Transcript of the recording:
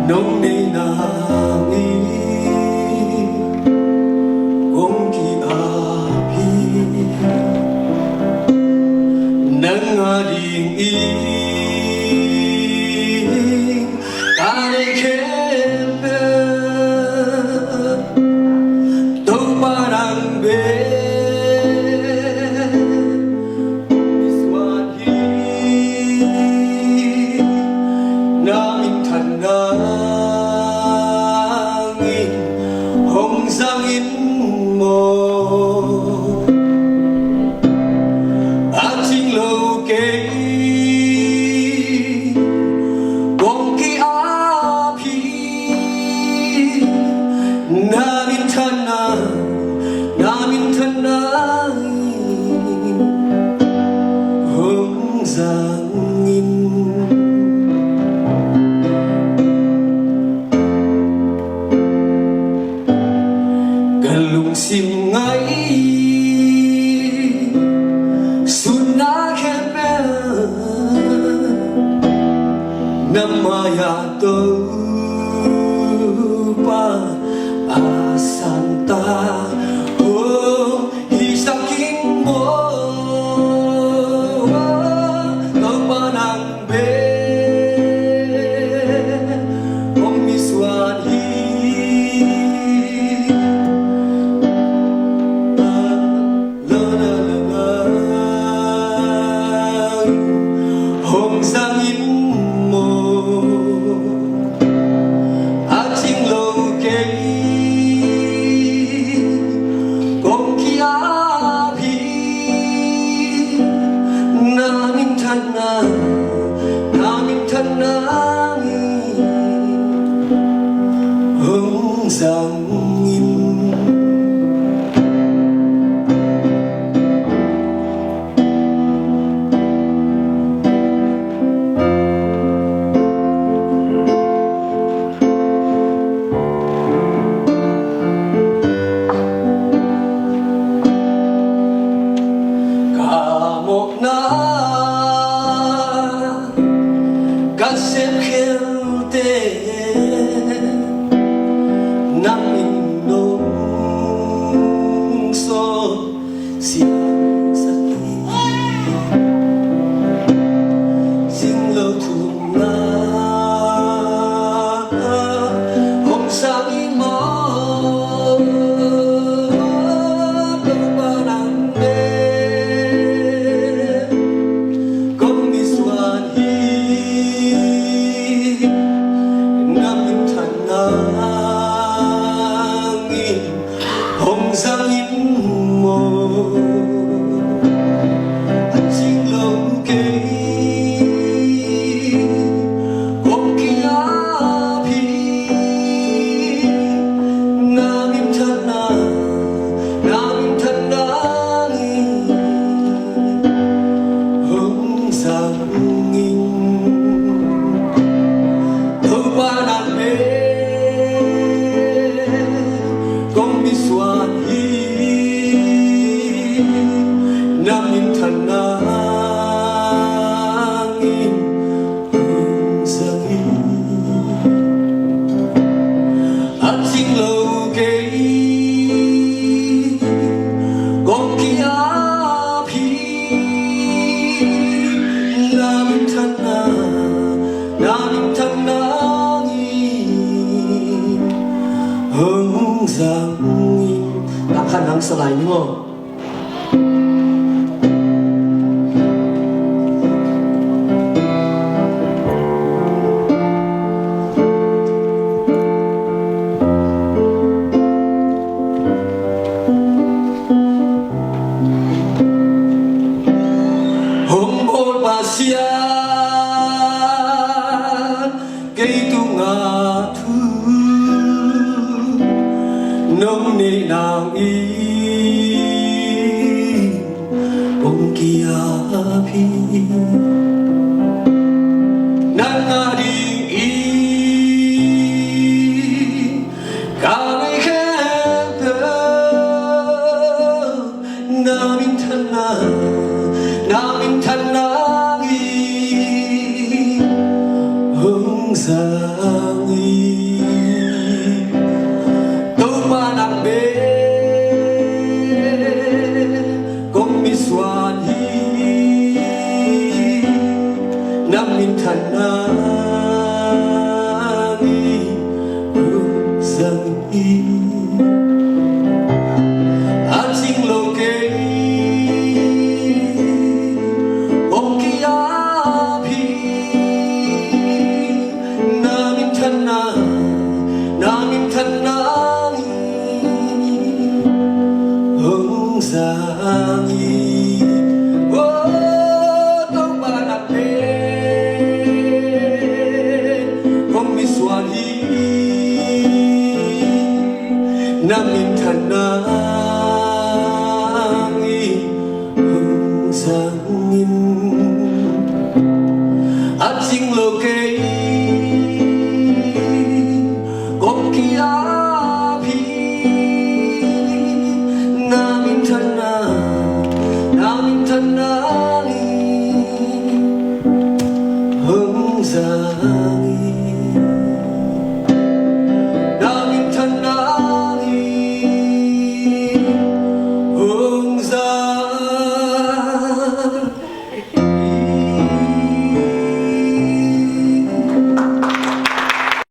nồng nây nami ongki api nang ading ing kare kempe to parang be Hongzangin mo ating lokay bongki api namin tanang Hongzangin sim ngay suna khepe namaya to pa asanta oh isaking mo to panang be ong miswan Hongzangin mo ating lokay bongki api namin tanang Hongzangin Kasep khilte nang nong so siang sakit sing lo thum na hong sang mo to parang be kong miswan Hongzangin mo ating lokay bongki api namin tanang Hongzangin to parang be kong miswan namin tanangin Hongzangin ating lokay bongki api namin tanangin Hongzangin nakanang salay mo Hongbol pasian kay tungatu nong ni nang bongki api nang ading kami khepe namin tanang Hongzangin 항상이 또 만남에 공미수환이 남민탄나이 항상이 항상이 동반 앞에 공미수환이 남민탄나